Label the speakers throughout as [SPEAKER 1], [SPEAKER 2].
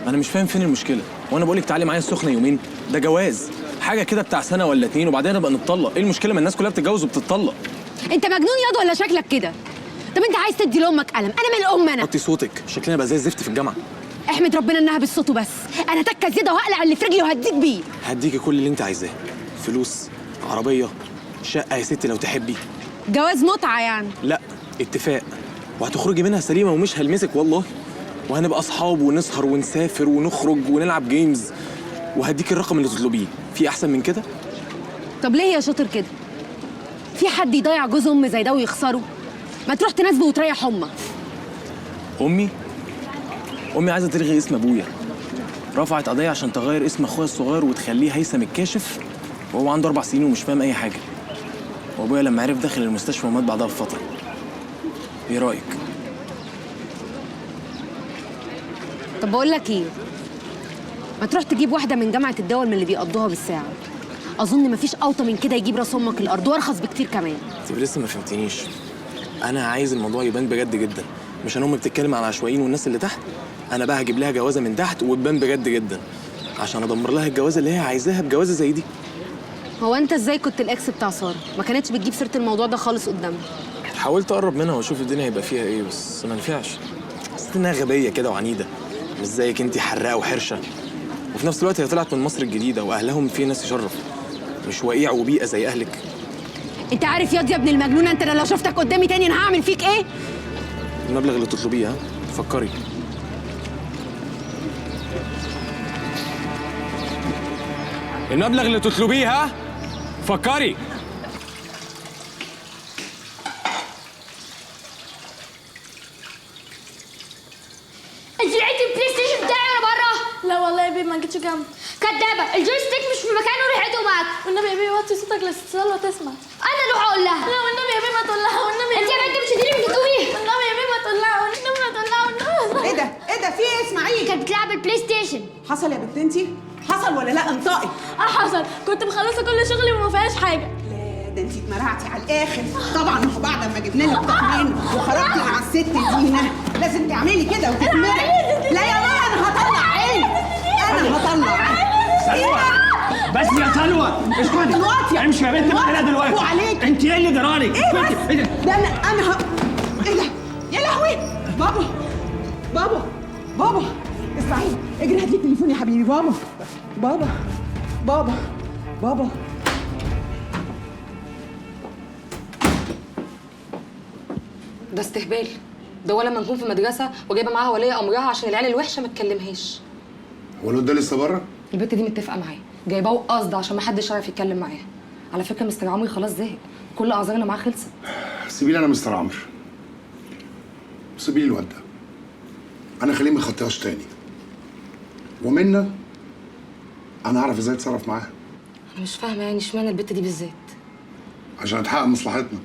[SPEAKER 1] انا مش فاهم فين المشكله، وانا بقول لك تعالي معايا السخنه يومين، ده جواز حاجه كده بتاع سنه ولا اتنين وبعدين نبقى نتطلق. ايه المشكله؟ ما الناس كلها بتتجوز وبتتطلق.
[SPEAKER 2] انت مجنون ياض ولا شكلك كده؟ طب انت عايز تدي لامك قلم، انا من الام. انا
[SPEAKER 1] وطي صوتك، شكلنا بقى زي الزفت في الجامعه.
[SPEAKER 2] احمد ربنا انها بالصوت وبس. انا تكه زياده وهقلع اللي في رجلي وهديك بيه.
[SPEAKER 1] هديكي كل اللي انت عايزاه، فلوس، عربيه، شقه يا ستي لو تحبي.
[SPEAKER 2] جواز متعه يعني؟
[SPEAKER 1] لا، اتفاق، وهتخرجي منها سليمه ومش هلمسك والله، وهنبقى اصحاب ونسهر ونسافر ونخرج ونلعب جيمز، وهديك الرقم اللي تطلبيه. في احسن من كده؟
[SPEAKER 2] طب ليه يا شاطر كده؟ في حد يضيع جوز ام زي ده ويخسره؟ ما تروح تناسبه وتريح امك. امي عايزه تلغي اسم ابويا، رفعت قضيه عشان تغير اسم اخويا الصغير وتخليه هيثم الكاشف، وهو عنده 4 سنين ومش فاهم اي حاجه، وابويا لما عرف دخل المستشفى ومات بعدها بفتره. ايه رايك؟ طب بقول لك ايه، ما تروح تجيب واحده من جامعه الدول من اللي بيقضوها بالساعه. اظن مفيش اوطى من كده يجيب راس امك الارض، وارخص بكتير كمان.
[SPEAKER 1] انت لسه ما فهمتنيش، انا عايز الموضوع يبان بجد جدا، مش انا امي بتتكلم على العشوائيين والناس اللي تحت، انا بقى هجيب لها جوازه من تحت وتبان بجد جدا عشان ادمر لها الجوازه اللي هي عايزاها بجوازه زي دي.
[SPEAKER 2] هو انت ازاي كنت الاكس بتاع ساره؟ ما كانتش بتجيب سيره الموضوع ده خالص قدامها.
[SPEAKER 1] حاولت اقرب منها واشوف الدنيا هيبقى فيها ايه، بس ما نفعش. حسيت انها غبيه كده وعنيده، مش زيك انت حراقه وحرشه، وفي نفس الوقت هي طلعت من مصر الجديده واهلهم في ناس يشرف، مش وقيع وبيئه زي اهلك.
[SPEAKER 2] انت عارف ياض يا ابن المجنونه، انت لو شفتك قدامي تاني انا هعمل فيك ايه؟
[SPEAKER 1] المبلغ اللي تطلبيه، ها فكري. المبلغ اللي تطلبيه، ها فكري.
[SPEAKER 3] انت لقيتي البلاي ستيشن بتاعي وانا بره؟
[SPEAKER 4] لا والله يا بيه ما جيتش جنبي.
[SPEAKER 3] كدابه، الجويستيك مش في مكانه وريحته معاك.
[SPEAKER 4] والنبي يا بيه وطي صوتك للاتصال وتسمع.
[SPEAKER 3] انا اللي هقول لها.
[SPEAKER 4] لا والنبي يا بيه ما تقول لها، والنبي
[SPEAKER 3] انت يا بنت مش هتديني من هدومي.
[SPEAKER 4] والنبي يا بيه ما تقول لها، والنبي ما تقول لها، والنبي.
[SPEAKER 5] ايه ده في ايه اسماعيل؟
[SPEAKER 3] كانت بتلعب البلاي ستيشن.
[SPEAKER 5] حصل يا بنت انتي؟ حصل ولا لا؟ انطقي.
[SPEAKER 4] حصل، كنت مخلصه كل شغلي وما فيهاش حاجه.
[SPEAKER 5] لا ده انتي اتمرعتي على الاخر. طبعا ما هو بعد ما جبنا لك تقنين وخرجتي مع الست دينا لازم تعملي كده وتتمرعي. لا يا ماما انا هطلع عيني، انا هطلع عيني.
[SPEAKER 6] سلوى بس يا سلوى اسكتي
[SPEAKER 5] دلوقتي
[SPEAKER 6] امشي يا بنت معانا دلوقتي.
[SPEAKER 5] وعليك
[SPEAKER 6] انت ايه اللي جرالك؟
[SPEAKER 5] ايه بس؟
[SPEAKER 6] ايه ده؟
[SPEAKER 5] ده انا ايه ده؟ يا لهوي بابا بابا بابا اسماعيل اجري هات لي التليفون يا حبيبي. بابا بابا بابا بابا
[SPEAKER 7] ده استهبال. ده ولا ما نكون في مدرسه وجايبه معاها ولي امرها عشان العيال الوحشه ما تكلمهاش.
[SPEAKER 8] هو الواد ده لسه بره؟
[SPEAKER 7] البت دي متفقه معاه، جايباه قصد عشان ما حدش يعرف يتكلم معاها. على فكره مستر عمرو خلاص زهق، كل اعذارنا معاه خلصت.
[SPEAKER 8] سيبي لي انا مستر عمرو، سيبي لي الواد ده، انا خليه ما يخطيهاش تاني، ومنا انا اعرف ازاي اتصرف معاها.
[SPEAKER 7] انا مش فاهمه يعني اشمعنى البت دي بالذات.
[SPEAKER 8] عشان تحقق مصلحتنا،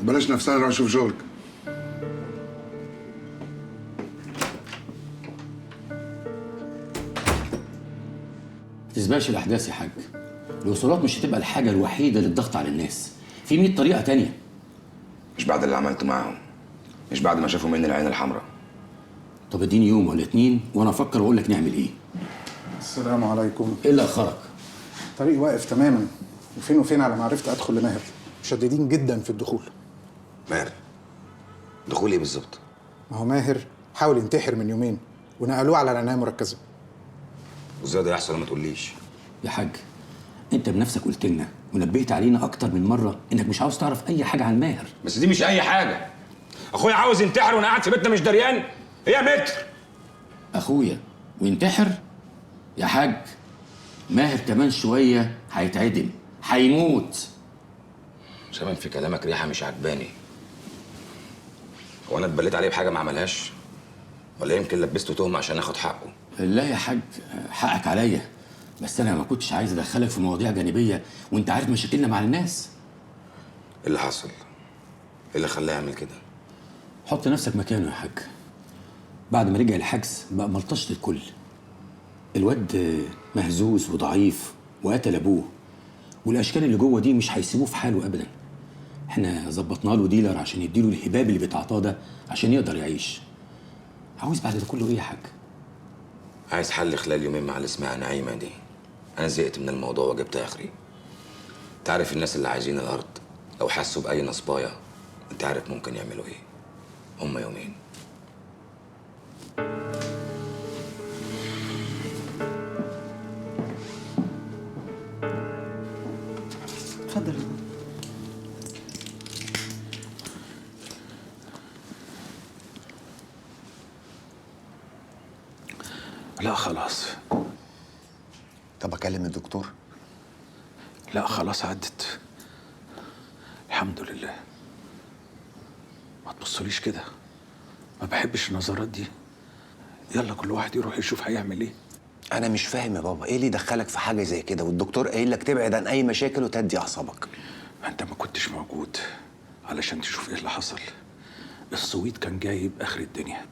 [SPEAKER 8] وبلاش نفسنا نروح نشوف شغلك.
[SPEAKER 9] ما تسبقش الاحداث يا حاج. الوصولات مش هتبقى الحاجه الوحيده للضغط على الناس، في 100 طريقه تانية.
[SPEAKER 10] مش بعد اللي عملته معاهم، مش بعد ما شافوا مني العين الحمراء.
[SPEAKER 9] طب اديني يوم ولا 2 وانا افكر واقول لك نعمل ايه.
[SPEAKER 11] السلام عليكم.
[SPEAKER 9] ايه اللي اخرك؟
[SPEAKER 11] طريق واقف تماما، وفين وفين على ما عرفت ادخل لماهر. مشددين جدا في الدخول.
[SPEAKER 10] ماهر دخول ايه بالظبط؟
[SPEAKER 11] ما هو ماهر حاول ينتحر من يومين ونقلوه على العنايه المركزه.
[SPEAKER 10] وازاي ده يحصل؟ ما تقوليش
[SPEAKER 9] يا حاج، انت بنفسك قلت لنا ونبهت علينا اكتر من مره انك مش عاوز تعرف اي حاجه عن ماهر.
[SPEAKER 10] بس دي مش اي حاجه. اخويا عاوز ينتحر وانا قاعد في بيتنا مش دريان. ايه يا متر؟
[SPEAKER 9] اخويا وينتحر؟ يا حاج ماهر كمان شويه هيتعدم، هيموت.
[SPEAKER 10] شامم في كلامك ريحه مش عجباني. هو انا اتبليت عليه بحاجه ما عملهاش؟ ولا يمكن لبسته تهمه عشان اخد حقه؟
[SPEAKER 9] لا يا حاج، حقك عليا، بس انا ما كنتش عايز ادخلك في مواضيع جانبيه وانت عارف مشاكلنا مع الناس.
[SPEAKER 10] ايه اللي حصل؟ ايه اللي خلاه يعمل كده؟
[SPEAKER 9] حط نفسك مكانه يا حاج. بعد ما رجع الحجز بقى ملطشة الكل. الواد مهزوز وضعيف وقتل ابوه، والاشكال اللي جوه دي مش هيسيبوه في حاله ابدا. احنا ظبطنا له ديلر عشان يديله الهباب اللي بيتعاطاه ده عشان يقدر يعيش. عاوز بعد ده كله ايه يا حاج؟
[SPEAKER 10] عايز حل خلال يومين مع اللي اسمها نعيمه دي. انا زهقت من الموضوع وجبت اخري. انت عارف الناس اللي عايزين الارض لو حسوا باي نصبايه انت عارف ممكن يعملوا ايه. هما يومين.
[SPEAKER 5] اتفضل.
[SPEAKER 12] لا خلاص.
[SPEAKER 13] طب اكلم الدكتور؟
[SPEAKER 12] لا خلاص عدت، الحمد لله. ما تبصليش كده، ما بحبش النظرات دي. يلا كل واحد يروح يشوف هيعمل ايه.
[SPEAKER 13] انا مش فاهم يا بابا، ايه اللي دخلك في حاجه زي كده والدكتور قايل لك تبعد عن اي مشاكل وتهدي اعصابك؟
[SPEAKER 12] انت ما كنتش موجود علشان تشوف ايه اللي حصل. الصويت كان جايب اخر الدنيا.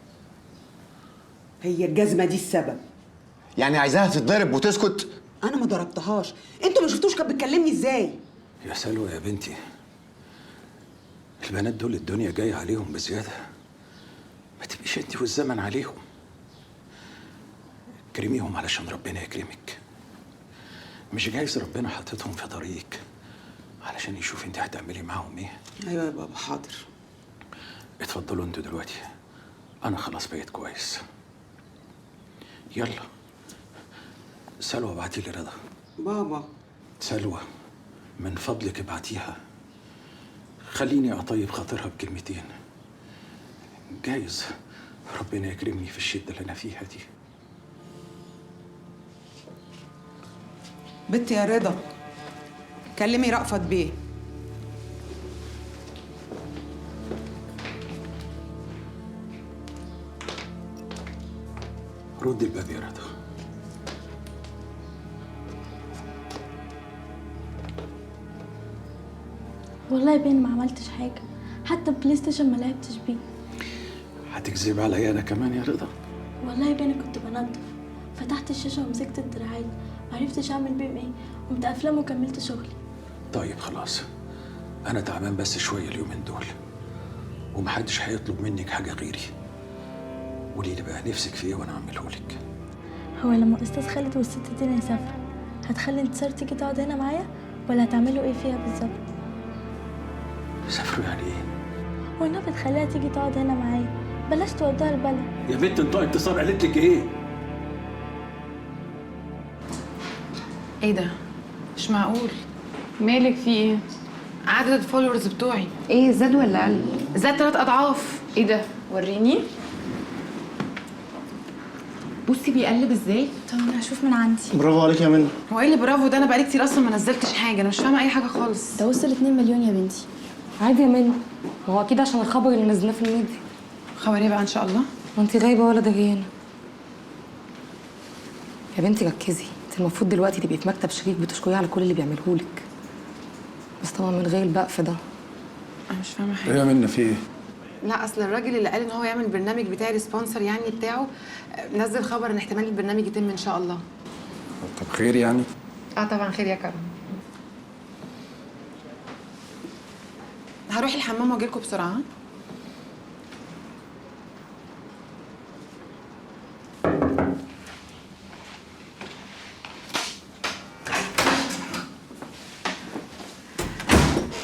[SPEAKER 5] هي الجزمه دي السبب؟
[SPEAKER 13] يعني عايزاها تتضرب وتسكت؟
[SPEAKER 5] انا ما ضربتهاش، انتوا ما شفتوش كانت بتكلمني ازاي؟
[SPEAKER 12] يا سلوى يا بنتي، البنات دول الدنيا جايه عليهم بزياده، ما تبقيش انت والزمن عليهم. كرميهم علشان ربنا يكرمك. مش جايز ربنا حاططهم في طريقك علشان يشوف انت هتعملي معاهم ايه.
[SPEAKER 5] ايوه يا بابا حاضر.
[SPEAKER 12] اتفضلوا انتوا دلوقتي، انا خلاص بقيت كويس. يلا سلوى ابعتي لي رضا.
[SPEAKER 5] بابا
[SPEAKER 12] سلوى من فضلك ابعتيها، خليني اطيب خاطرها بكلمتين. جايز ربنا يكرمني في الشده اللي انا فيها دي.
[SPEAKER 5] بنتي يا رضا كلمي رأفت بيه.
[SPEAKER 12] رد الباب يا رضا.
[SPEAKER 4] والله يا بين ما عملتش حاجه، حتى البلاي ستيشن ما لعبتش بيه.
[SPEAKER 12] هتكذب عليا انا كمان يا رضا؟
[SPEAKER 4] والله يا بين كنت بنضف، فتحت الشاشه ومسكت الدراعين، معرفتش اعمل بيهم ايه، قمت قافلهم وكملت شغلي.
[SPEAKER 12] طيب خلاص، انا تعبان بس شويه اليومين دول، ومحدش هيطلب منك حاجه غيري. قولي لي بقى نفسك في ايه وانا اعمله لك.
[SPEAKER 4] هو لما استاذ خالد والست دينا يسافروا، هتخلي انتصار تيجي تقعد هنا معايا ولا هتعملوا ايه فيها بالظبط؟
[SPEAKER 12] يسافروا يعني ايه؟
[SPEAKER 4] والنبي تخليها تيجي تقعد هنا معايا، بلاش توديها البلد.
[SPEAKER 12] يا بنت انت انتصار قالت لك ايه؟
[SPEAKER 14] ايه ده؟ مش معقول. مالك في ايه؟ عدد الفولورز بتوعي
[SPEAKER 7] ايه، زاد ولا قل؟
[SPEAKER 14] زاد 3 أضعاف. ايه ده؟ وريني. بصي بيقلب ازاي.
[SPEAKER 4] طب انا هشوف من عندي.
[SPEAKER 15] برافو عليك يا منى.
[SPEAKER 14] هو ايه اللي برافو ده؟ انا بقالي كتير اصلا ما نزلتش حاجه، انا مش فاهمه اي حاجه خالص.
[SPEAKER 4] ده وصل 2 مليون يا بنتي.
[SPEAKER 7] عادي يا منى، ما هو اكيد عشان الخبر اللي نزلناه في الميديا.
[SPEAKER 14] خبر ايه بقى ان شاء الله؟
[SPEAKER 7] ما انت غايبه ولا دريانه. يا بنتي ركزي، انت المفروض دلوقتي تبقي في مكتب شريف بتشكريه على كل اللي بيعمله لك، بس طبعا من غير البقف ده.
[SPEAKER 14] انا مش فاهمه حاجه.
[SPEAKER 12] ايه يا منى في ايه؟
[SPEAKER 14] لا اصل الراجل اللي قال ان هو يعمل برنامج بتاعي السبونسر يعني بتاعه، نزل خبر ان احتمال البرنامج يتم ان شاء الله.
[SPEAKER 12] طب خير يعني؟
[SPEAKER 14] طبعا خير يا كرم. هروح الحمام واجيلكوا بسرعه.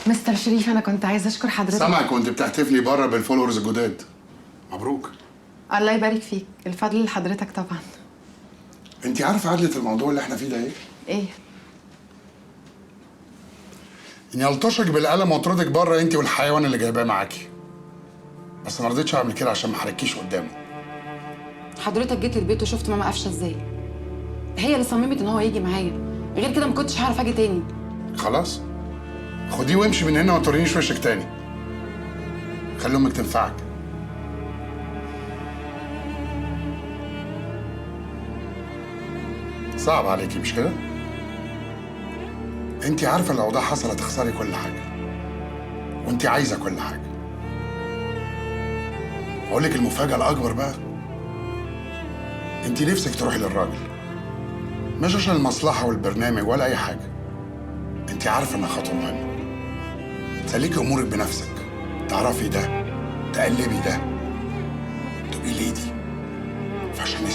[SPEAKER 14] مستر شريف انا كنت عايزه اشكر حضرتك.
[SPEAKER 8] سامعك وانت بتحتفلي بره بالفولورز الجداد. مبروك.
[SPEAKER 14] الله يبارك فيك، الفضل لحضرتك طبعا.
[SPEAKER 8] انت عارفه عدلة الموضوع اللي احنا فيه ده ايه؟
[SPEAKER 14] ايه؟
[SPEAKER 8] اني الطشك بالقلم واطردك بره انت والحيوان اللي جايباه معاكي. بس ما رضيتش اعمل كده عشان ما احركيش قدامه.
[SPEAKER 14] حضرتك جيت البيت وشفت ماما قافشه ازاي. هي اللي صممت ان هو يجي معايا، غير كده ما كنتش هعرف اجي تاني.
[SPEAKER 8] خلاص خديه وامشي من هنا وما تورينيش وشك تاني. خلي امك تنفعك. صعب عليكي مش كده؟ انت عارفه لو ده حصل هتخسري كل حاجه، وانت عايزه كل حاجه. اقول لك المفاجاه الاكبر بقى، انت نفسك تروحي للراجل مش عشان المصلحه والبرنامج ولا اي حاجه. انت عارفه انها خطوه مهمه. تسليكي امورك بنفسك، تعرفي ده، تقلبي ده، تبقي ليدي. فعشان